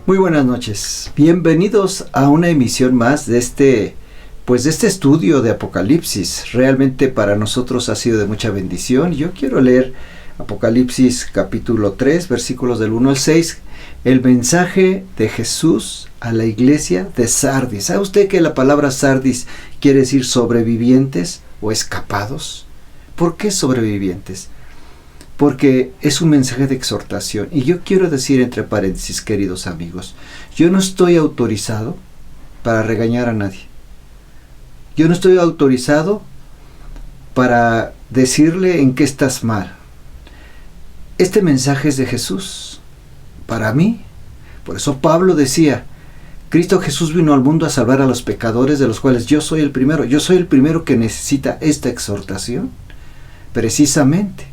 Muy buenas noches. Bienvenidos a una emisión más de este estudio de Apocalipsis. Realmente para nosotros ha sido de mucha bendición. Yo quiero leer Apocalipsis capítulo 3, versículos del 1 al 6, el mensaje de Jesús a la iglesia de Sardis. ¿Sabe usted que la palabra Sardis quiere decir sobrevivientes o escapados? ¿Por qué sobrevivientes? Porque es un mensaje de exhortación. Y yo quiero decir entre paréntesis, queridos amigos, yo no estoy autorizado para regañar a nadie. Yo no estoy autorizado para decirle en qué estás mal. Este mensaje es de Jesús, para mí. Por eso Pablo decía, Cristo Jesús vino al mundo a salvar a los pecadores, de los cuales yo soy el primero. Yo soy el primero que necesita esta exhortación, precisamente.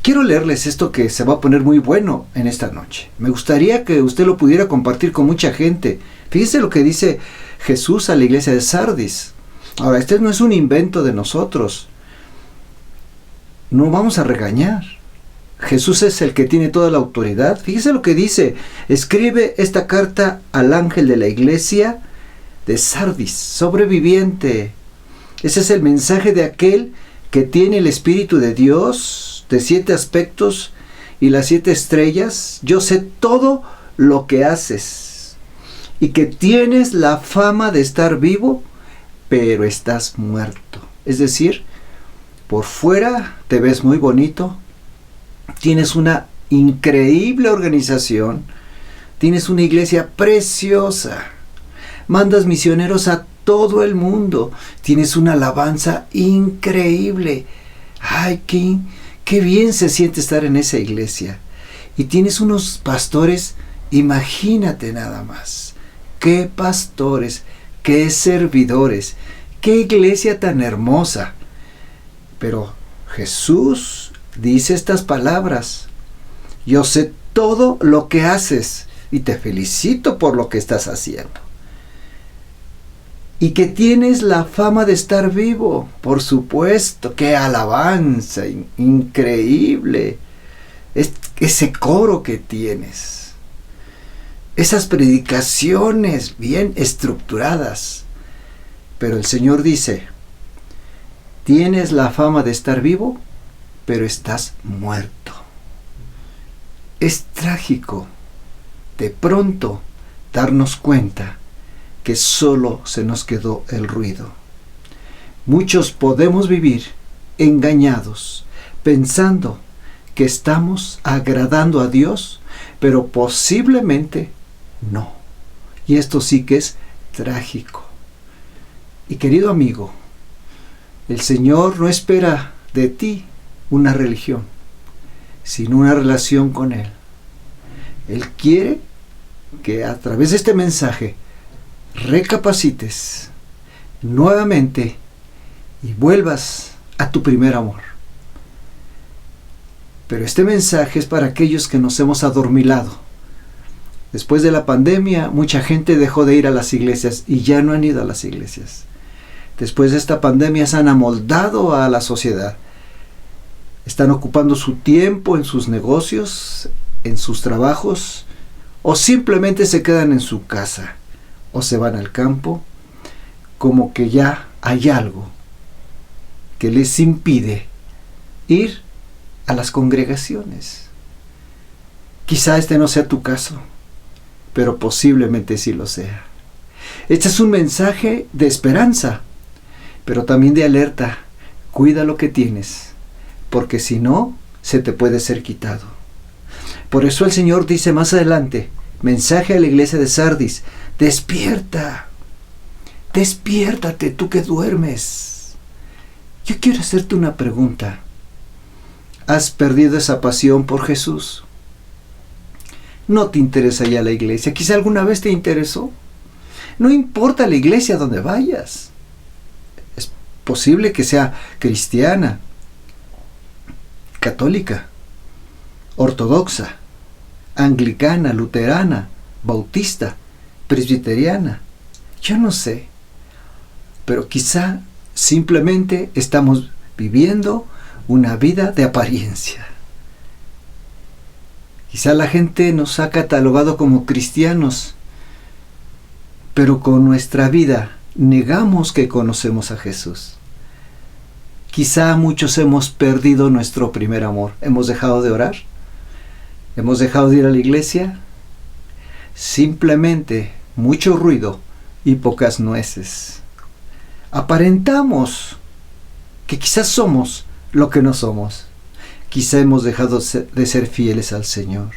Quiero leerles esto que se va a poner muy bueno en esta noche. Me gustaría que usted lo pudiera compartir con mucha gente. Fíjese lo que dice Jesús a la iglesia de Sardis. Ahora, este no es un invento de nosotros. No vamos a regañar. Jesús es el que tiene toda la autoridad. Fíjese lo que dice. Escribe esta carta al ángel de la iglesia de Sardis, sobreviviente. Ese es el mensaje de aquel que tiene el Espíritu de Dios, de 7 aspectos y las 7 estrellas. Yo sé todo lo que haces y que tienes la fama de estar vivo, pero estás muerto. Es decir, por fuera te ves muy bonito, tienes una increíble organización, tienes una iglesia preciosa, mandas misioneros a todo el mundo, tienes una alabanza increíble. ¡Ay, qué bien se siente estar en esa iglesia! Y tienes unos pastores, imagínate nada más. ¡Qué pastores! ¡Qué servidores! ¡Qué iglesia tan hermosa! Pero Jesús dice estas palabras. Yo sé todo lo que haces y te felicito por lo que estás haciendo. Y que tienes la fama de estar vivo, por supuesto. ¡Qué alabanza! Increíble. Ese coro que tienes. Esas predicaciones bien estructuradas. Pero el Señor dice, tienes la fama de estar vivo, pero estás muerto. Es trágico de pronto darnos cuenta que solo se nos quedó el ruido. Muchos podemos vivir engañados, pensando que estamos agradando a Dios, pero posiblemente no. Y esto sí que es trágico. Y querido amigo, el Señor no espera de ti una religión, sino una relación con Él. Él quiere que a través de este mensaje recapacites nuevamente y vuelvas a tu primer amor. Pero este mensaje es para aquellos que nos hemos adormilado. Después de la pandemia, mucha gente dejó de ir a las iglesias y ya no han ido a las iglesias. Después de esta pandemia se han amoldado a la sociedad. Están ocupando su tiempo en sus negocios, en sus trabajos, o simplemente se quedan en su casa, o se van al campo, como que ya hay algo que les impide ir a las congregaciones. Quizá este no sea tu caso, pero posiblemente sí lo sea. Este es un mensaje de esperanza, pero también de alerta. Cuida lo que tienes, porque si no, se te puede ser quitado. Por eso el Señor dice más adelante, mensaje a la iglesia de Sardis, despierta, despiértate tú que duermes. Yo quiero hacerte una pregunta. ¿Has perdido esa pasión por Jesús? ¿No te interesa ya la iglesia? ¿Quizá alguna vez te interesó? No importa la iglesia donde vayas. Es posible que sea cristiana, católica, ortodoxa, anglicana, luterana, bautista, presbiteriana. Yo no sé. Pero quizá simplemente estamos viviendo una vida de apariencia. Quizá la gente nos ha catalogado como cristianos, pero con nuestra vida negamos que conocemos a Jesús. Quizá muchos hemos perdido nuestro primer amor. ¿Hemos dejado de orar? ¿Hemos dejado de ir a la iglesia? Simplemente mucho ruido y pocas nueces. Aparentamos que quizás somos lo que no somos. Quizá hemos dejado de ser fieles al Señor.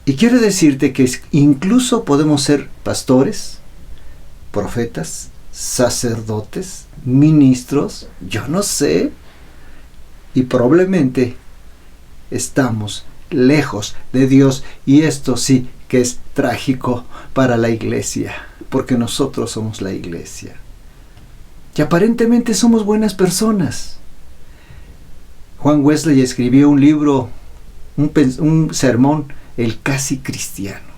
Y quiero decirte que incluso podemos ser pastores, profetas, sacerdotes, ministros, yo no sé, y probablemente estamos lejos de Dios, y esto sí que es trágico para la iglesia, porque nosotros somos la iglesia. Y aparentemente somos buenas personas. Juan Wesley escribió un libro, un sermón, El casi cristiano.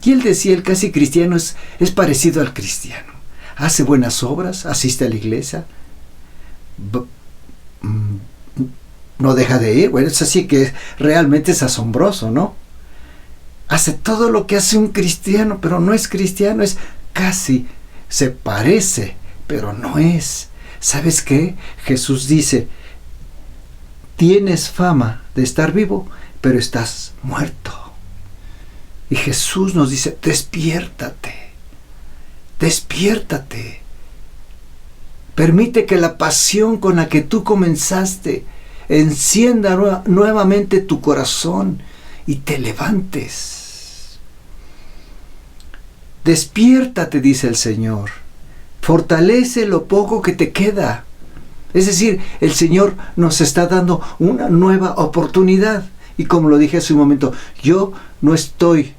Y él decía, el casi cristiano es parecido al cristiano. Hace buenas obras, asiste a la iglesia, no deja de ir. Bueno, es así que realmente es asombroso, ¿no? Hace todo lo que hace un cristiano, pero no es cristiano, es casi, se parece, pero no es. ¿Sabes qué? Jesús dice, tienes fama de estar vivo, pero estás muerto. Y Jesús nos dice, despiértate, despiértate. Permite que la pasión con la que tú comenzaste encienda nuevamente tu corazón y te levantes. Despiértate, dice el Señor. Fortalece lo poco que te queda. Es decir, el Señor nos está dando una nueva oportunidad. Y como lo dije hace un momento, yo no estoy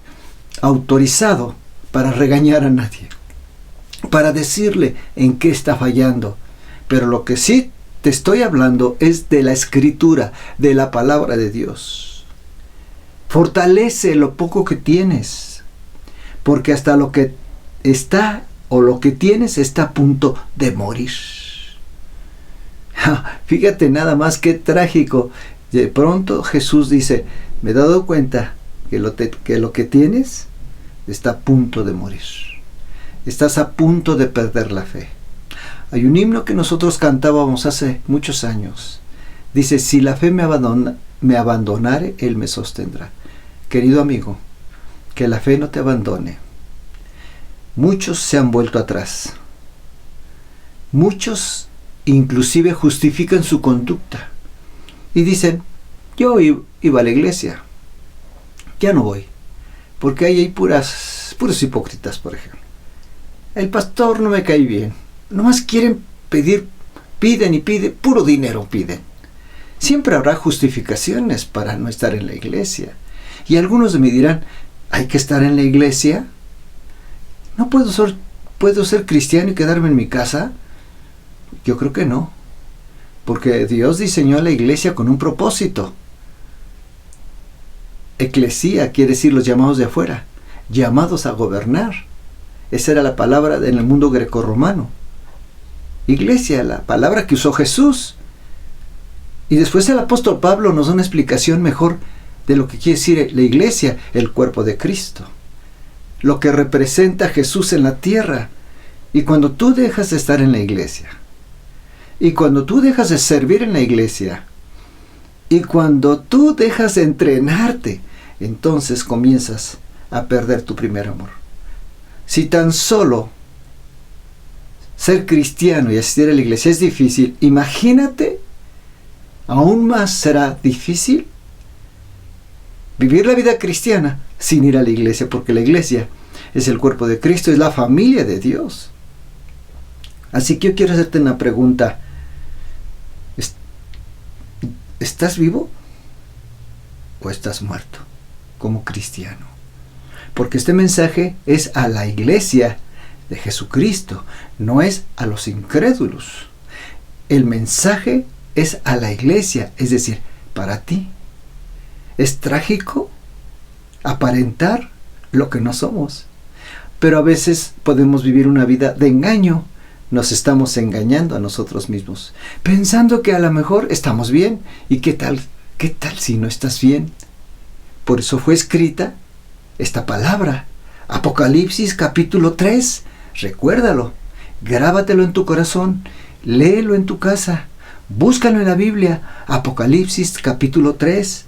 autorizado para regañar a nadie, para decirle en qué está fallando. Pero lo que sí te estoy hablando es de la Escritura, de la palabra de Dios. Fortalece lo poco que tienes, porque hasta lo que está o lo que tienes está a punto de morir. Fíjate nada más qué trágico. De pronto Jesús dice, me he dado cuenta que lo que tienes está a punto de morir. Estás a punto de perder la fe. Hay un himno que nosotros cantábamos hace muchos años. Dice, si la fe me abandonare, Él me sostendrá. Querido amigo, que la fe no te abandone. Muchos se han vuelto atrás. Muchos inclusive justifican su conducta. Y dicen, yo iba a la iglesia, ya no voy, porque ahí hay puros hipócritas, por ejemplo. El pastor no me cae bien, nomás quieren piden y piden, puro dinero piden. Siempre habrá justificaciones para no estar en la iglesia. Y algunos de mí dirán, ¿hay que estar en la iglesia? ¿No puedo ser cristiano y quedarme en mi casa? Yo creo que no. Porque Dios diseñó la iglesia con un propósito. Eclesía quiere decir los llamados de afuera, llamados a gobernar. Esa era la palabra en el mundo grecorromano. Iglesia, la palabra que usó Jesús. Y después el apóstol Pablo nos da una explicación mejor de lo que quiere decir la iglesia, el cuerpo de Cristo. Lo que representa a Jesús en la tierra. Y cuando tú dejas de estar en la iglesia, y cuando tú dejas de servir en la iglesia, y cuando tú dejas de entrenarte, entonces comienzas a perder tu primer amor. Si tan solo ser cristiano y asistir a la iglesia es difícil, imagínate, aún más será difícil vivir la vida cristiana sin ir a la iglesia, porque la iglesia es el cuerpo de Cristo, es la familia de Dios. Así que yo quiero hacerte una pregunta. ¿Estás vivo o estás muerto como cristiano? Porque este mensaje es a la iglesia de Jesucristo, no es a los incrédulos. El mensaje es a la iglesia, es decir, para ti. Es trágico aparentar lo que no somos, pero a veces podemos vivir una vida de engaño. Nos estamos engañando a nosotros mismos, pensando que a lo mejor estamos bien. ¿Y qué tal ¿Qué tal si no estás bien? Por eso fue escrita esta palabra. Apocalipsis capítulo 3. Recuérdalo, grábatelo en tu corazón, léelo en tu casa, búscalo en la Biblia. Apocalipsis capítulo 3.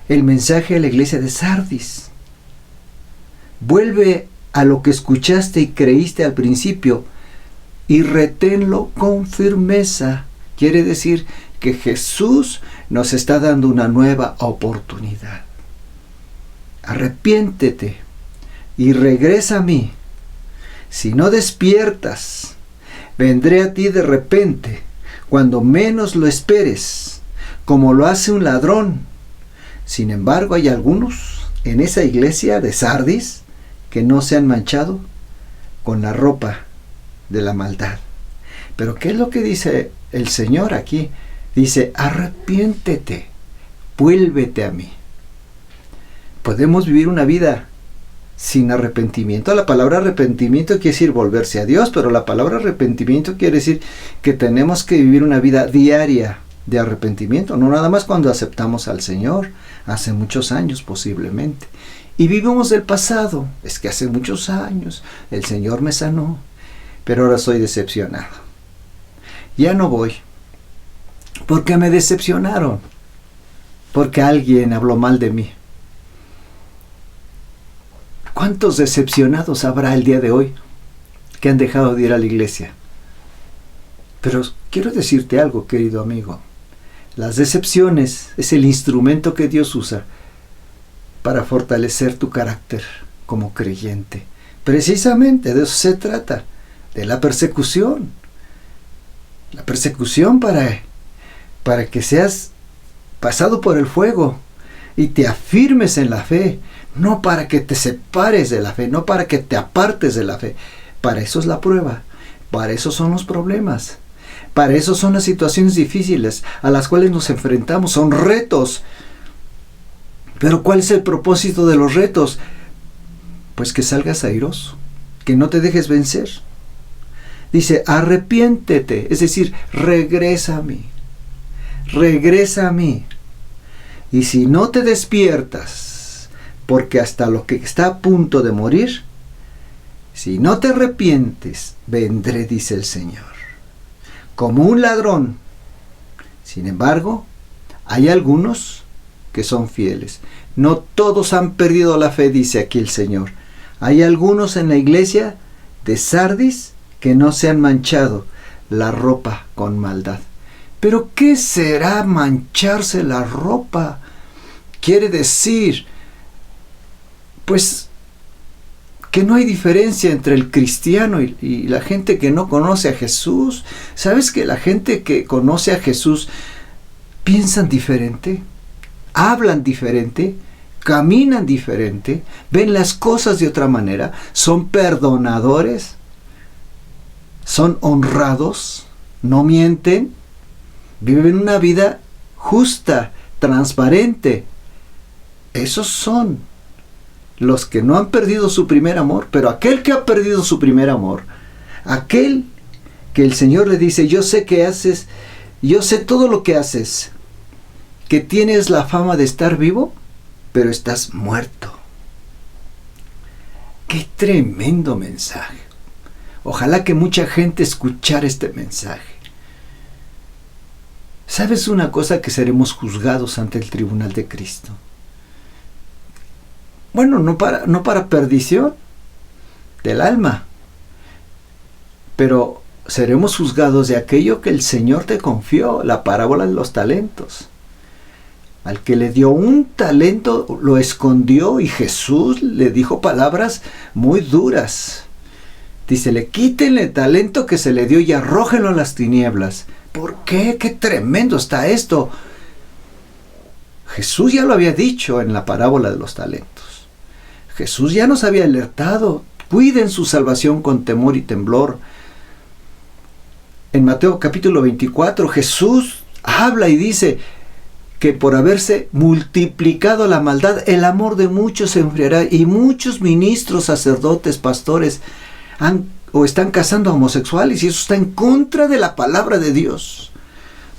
El mensaje a la iglesia de Sardis. Vuelve a lo que escuchaste y creíste al principio y reténlo con firmeza. Quiere decir que Jesús nos está dando una nueva oportunidad. Arrepiéntete y regresa a mí. Si no despiertas, vendré a ti de repente, cuando menos lo esperes, como lo hace un ladrón. Sin embargo, hay algunos en esa iglesia de Sardis que no se han manchado con la ropa de la maldad. Pero ¿qué es lo que dice el Señor aquí? Dice, arrepiéntete, vuélvete a mí. Podemos vivir una vida sin arrepentimiento. La palabra arrepentimiento quiere decir volverse a Dios, pero la palabra arrepentimiento quiere decir que tenemos que vivir una vida diaria de arrepentimiento, no nada más cuando aceptamos al Señor, hace muchos años posiblemente. Y vivimos del pasado, es que hace muchos años el Señor me sanó, pero ahora soy decepcionado. Ya no voy, porque me decepcionaron, porque alguien habló mal de mí. ¿Cuántos decepcionados habrá el día de hoy que han dejado de ir a la iglesia? Pero quiero decirte algo, querido amigo. Las decepciones es el instrumento que Dios usa para fortalecer tu carácter como creyente. Precisamente de eso se trata, de la persecución. La persecución para que seas pasado por el fuego y te afirmes en la fe, no para que te separes de la fe, no para que te apartes de la fe. Para eso es la prueba, para eso son los problemas, para eso son las situaciones difíciles a las cuales nos enfrentamos, son retos. Pero ¿cuál es el propósito de los retos? Pues que salgas airoso, que no te dejes vencer. Dice, arrepiéntete, es decir, regresa a mí. Regresa a mí. Y si no te despiertas, porque hasta lo que está a punto de morir, si no te arrepientes, vendré, dice el Señor, como un ladrón. Sin embargo, hay algunos que son fieles. No todos han perdido la fe, dice aquí el Señor. Hay algunos en la iglesia de Sardis que no se han manchado la ropa con maldad. ¿Pero qué será mancharse la ropa? Quiere decir, pues, que no hay diferencia entre el cristiano y la gente que no conoce a Jesús. ¿Sabes que la gente que conoce a Jesús piensan diferente? Hablan diferente, caminan diferente, ven las cosas de otra manera, son perdonadores, son honrados, no mienten, viven una vida justa, transparente. Esos son los que no han perdido su primer amor, pero aquel que ha perdido su primer amor, aquel que el Señor le dice, yo sé qué haces, yo sé todo lo que haces, que tienes la fama de estar vivo, pero estás muerto. ¡Qué tremendo mensaje! Ojalá que mucha gente escuchara este mensaje. ¿Sabes una cosa? Que seremos juzgados ante el tribunal de Cristo. Bueno, no para perdición del alma, pero seremos juzgados de aquello que el Señor te confió, la parábola de los talentos. Al que le dio un talento lo escondió y Jesús le dijo palabras muy duras. Dice, le quítenle el talento que se le dio y arrójenlo a las tinieblas. ¿Por qué? ¡Qué tremendo está esto! Jesús ya lo había dicho en la parábola de los talentos. Jesús ya nos había alertado. Cuiden su salvación con temor y temblor. En Mateo capítulo 24, Jesús habla y dice que por haberse multiplicado la maldad, el amor de muchos se enfriará y muchos ministros, sacerdotes, pastores están casando a homosexuales y eso está en contra de la palabra de Dios.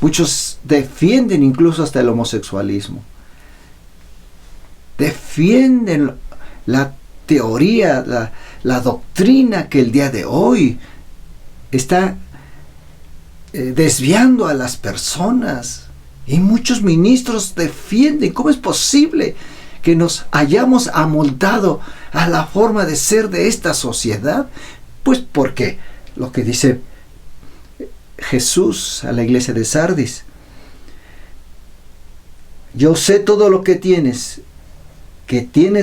Muchos defienden incluso hasta el homosexualismo. Defienden la teoría, la doctrina que el día de hoy está desviando a las personas. Y muchos ministros defienden. ¿Cómo es posible que nos hayamos amoldado a la forma de ser de esta sociedad? Pues porque lo que dice Jesús a la iglesia de Sardis: yo sé todo lo que tienes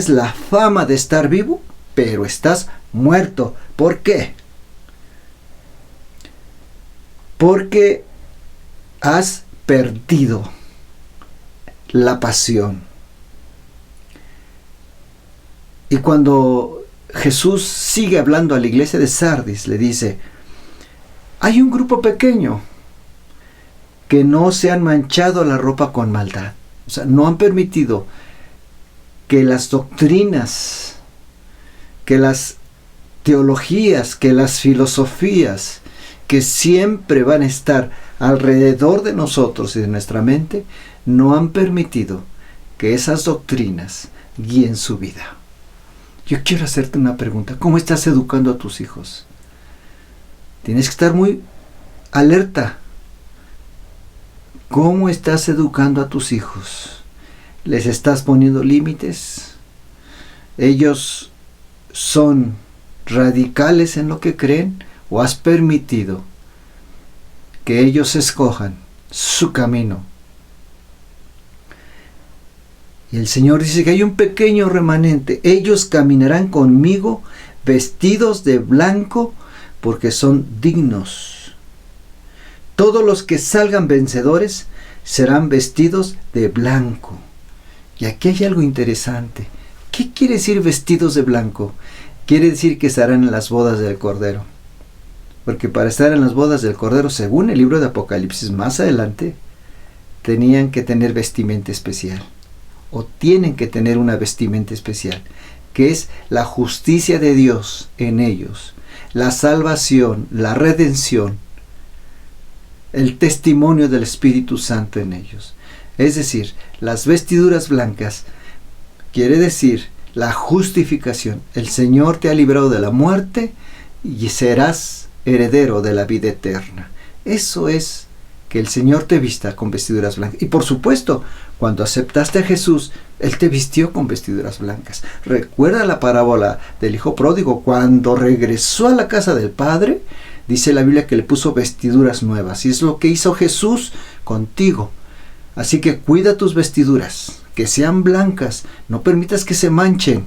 la fama de estar vivo, pero estás muerto. ¿Por qué? Porque has perdido la pasión. Y cuando Jesús sigue hablando a la iglesia de Sardis, le dice: hay un grupo pequeño que no se han manchado la ropa con maldad. O sea, no han permitido que las doctrinas, que las teologías, que las filosofías que siempre van a estar alrededor de nosotros y de nuestra mente, no han permitido que esas doctrinas guíen su vida. Yo quiero hacerte una pregunta. ¿Cómo estás educando a tus hijos? Tienes que estar muy alerta. ¿Cómo estás educando a tus hijos? ¿Les estás poniendo límites? ¿Ellos son radicales en lo que creen? ¿O has permitido que ellos escojan su camino? Y el Señor dice que hay un pequeño remanente. Ellos caminarán conmigo vestidos de blanco, porque son dignos. Todos los que salgan vencedores serán vestidos de blanco. Y aquí hay algo interesante. ¿Qué quiere decir vestidos de blanco? Quiere decir que estarán en las bodas del Cordero. Porque para estar en las bodas del Cordero, según el libro de Apocalipsis, más adelante, tenían que tener vestimenta especial. O tienen que tener una vestimenta especial, que es la justicia de Dios en ellos, la salvación, la redención, el testimonio del Espíritu Santo en ellos. Es decir, las vestiduras blancas quiere decir la justificación. El Señor te ha librado de la muerte y serás heredero de la vida eterna. Eso es que el Señor te vista con vestiduras blancas. Y por supuesto, cuando aceptaste a Jesús, Él te vistió con vestiduras blancas. Recuerda la parábola del hijo pródigo. Cuando regresó a la casa del Padre, dice la Biblia que le puso vestiduras nuevas. Y es lo que hizo Jesús contigo. Así que cuida tus vestiduras, que sean blancas. No permitas que se manchen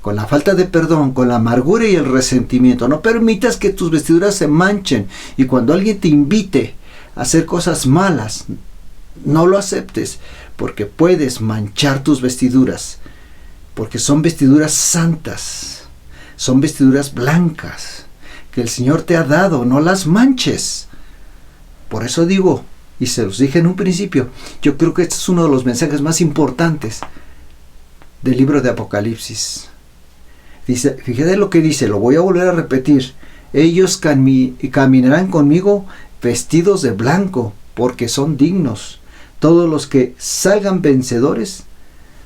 con la falta de perdón, con la amargura y el resentimiento. No permitas que tus vestiduras se manchen. Y cuando alguien te invite a hacer cosas malas, no lo aceptes, porque puedes manchar tus vestiduras, porque son vestiduras santas, son vestiduras blancas que el Señor te ha dado. No las manches. Por eso digo, y se los dije en un principio, yo creo que este es uno de los mensajes más importantes del libro de Apocalipsis. Dice, fíjate lo que dice, lo voy a volver a repetir: ellos caminarán conmigo vestidos de blanco, porque son dignos. Todos los que salgan vencedores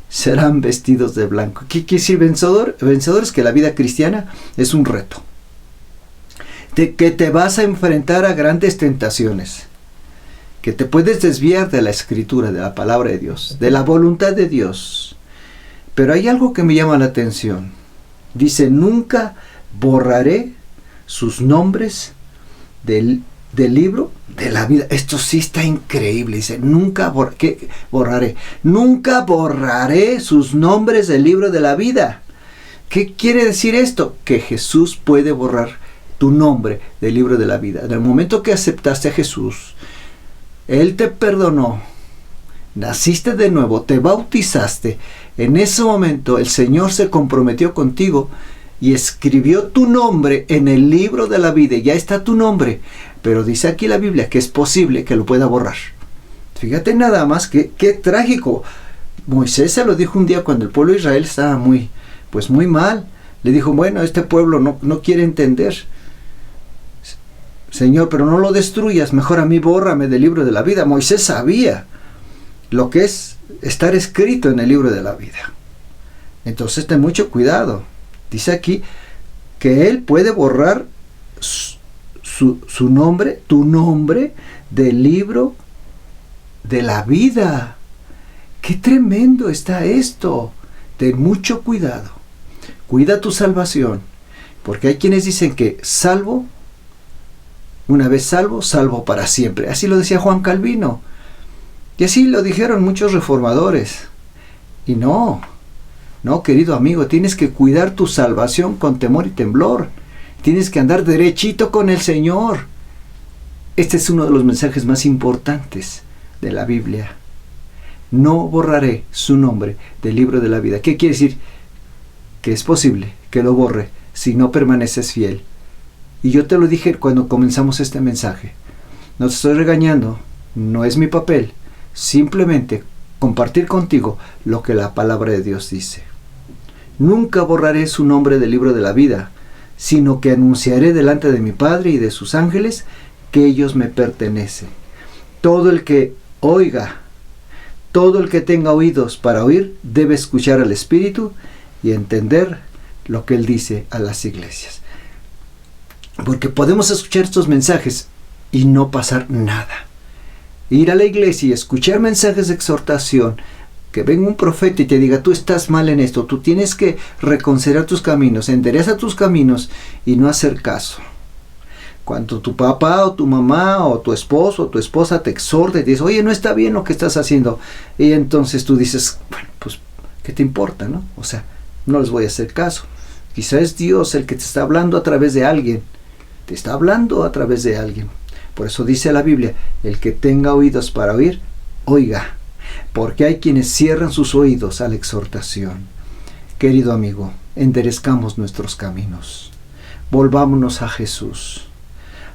serán vestidos de blanco. ¿Qué quiere decir vencedores? Que la vida cristiana es un reto. Que te vas a enfrentar a grandes tentaciones. Que te puedes desviar de la Escritura, de la palabra de Dios, de la voluntad de Dios. Pero hay algo que me llama la atención. Dice: nunca borraré sus nombres del libro de la vida. Esto sí está increíble. Dice: nunca borraré. Nunca borraré sus nombres del libro de la vida. ¿Qué quiere decir esto? Que Jesús puede borrar tu nombre del libro de la vida. En el momento que aceptaste a Jesús, Él te perdonó, naciste de nuevo, te bautizaste. En ese momento el Señor se comprometió contigo y escribió tu nombre en el libro de la vida. Ya está tu nombre, pero dice aquí la Biblia que es posible que lo pueda borrar. Fíjate nada más, qué trágico. Moisés se lo dijo un día cuando el pueblo de Israel estaba muy mal. Le dijo: bueno, este pueblo no quiere entender. Señor, pero no lo destruyas, mejor a mí bórrame del libro de la vida. Moisés sabía lo que es estar escrito en el libro de la vida. Entonces ten mucho cuidado. Dice aquí que Él puede borrar su nombre, tu nombre, del libro de la vida. ¡Qué tremendo está esto! Ten mucho cuidado. Cuida tu salvación. Porque hay quienes dicen que salvo, una vez salvo, salvo para siempre. Así lo decía Juan Calvino. Y así lo dijeron muchos reformadores. Y no, querido amigo, tienes que cuidar tu salvación con temor y temblor. Tienes que andar derechito con el Señor. Este es uno de los mensajes más importantes de la Biblia. No borraré su nombre del libro de la vida. ¿Qué quiere decir? Que es posible que lo borre si no permaneces fiel. Y yo te lo dije cuando comenzamos este mensaje. No te estoy regañando, no es mi papel. Simplemente compartir contigo lo que la palabra de Dios dice. Nunca borraré su nombre del libro de la vida, sino que anunciaré delante de mi Padre y de sus ángeles que ellos me pertenecen. Todo el que oiga, todo el que tenga oídos para oír, debe escuchar al Espíritu y entender lo que Él dice a las iglesias. Porque podemos escuchar estos mensajes y no pasar nada. Ir a la iglesia y escuchar mensajes de exhortación, que venga un profeta y te diga, tú estás mal en esto, tú tienes que reconsiderar tus caminos, endereza tus caminos y no hacer caso. Cuando tu papá o tu mamá o tu esposo o tu esposa te exhorta y te dice, oye, no está bien lo que estás haciendo, y entonces tú dices, bueno, pues, ¿qué te importa, no? O sea, no les voy a hacer caso. Quizá es Dios el que te está hablando a través de alguien. Te está hablando a través de alguien. Por eso dice la Biblia, el que tenga oídos para oír, oiga. Porque hay quienes cierran sus oídos a la exhortación. Querido amigo, enderezcamos nuestros caminos. Volvámonos a Jesús.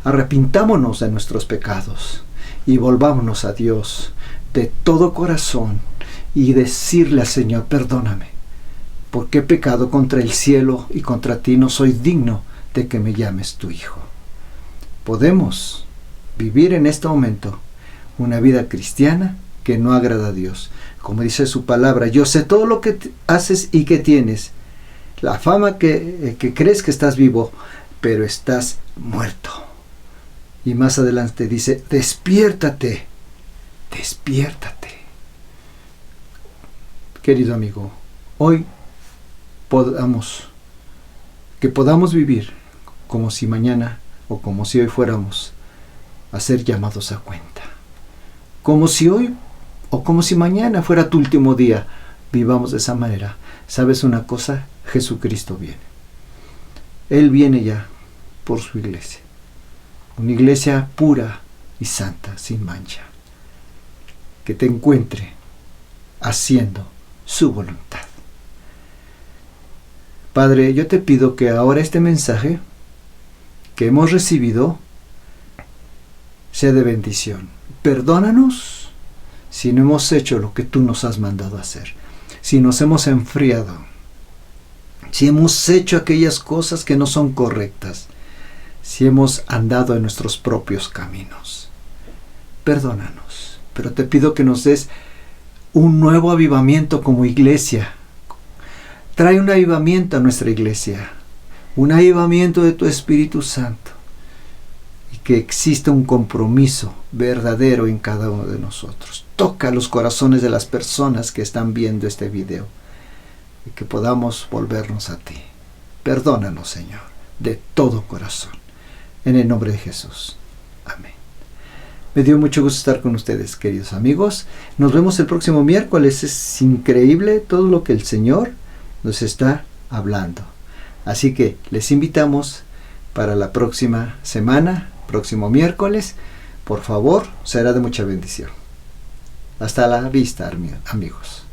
Arrepintámonos de nuestros pecados y volvámonos a Dios de todo corazón y decirle al Señor, perdóname, porque he pecado contra el cielo y contra ti, no soy digno de que me llames tu hijo. Podemos vivir en este momento una vida cristiana que no agrada a Dios. Como dice su palabra, yo sé todo lo que haces y que tienes, la fama que crees que estás vivo, pero estás muerto. Y más adelante dice, despiértate, despiértate. Querido amigo, hoy que podamos vivir como si mañana o como si hoy fuéramos a ser llamados a cuenta. Como si hoy o como si mañana fuera tu último día, vivamos de esa manera. ¿Sabes una cosa? Jesucristo viene. Él viene ya por su iglesia. Una iglesia pura y santa, sin mancha. Que te encuentre haciendo su voluntad. Padre, yo te pido que ahora este mensaje que hemos recibido sea de bendición. Perdónanos si no hemos hecho lo que tú nos has mandado hacer, si nos hemos enfriado, si hemos hecho aquellas cosas que no son correctas, si hemos andado en nuestros propios caminos. Perdónanos, pero te pido que nos des un nuevo avivamiento como iglesia. Trae un avivamiento a nuestra iglesia, un avivamiento de tu Espíritu Santo, y que exista un compromiso verdadero en cada uno de nosotros. Toca los corazones de las personas que están viendo este video y que podamos volvernos a ti. Perdónanos, Señor, de todo corazón. En el nombre de Jesús. Amén. Me dio mucho gusto estar con ustedes, queridos amigos. Nos vemos el próximo miércoles. Es increíble todo lo que el Señor nos está hablando. Así que les invitamos para la próxima semana, próximo miércoles. Por favor, será de mucha bendición. Hasta la vista, amigos.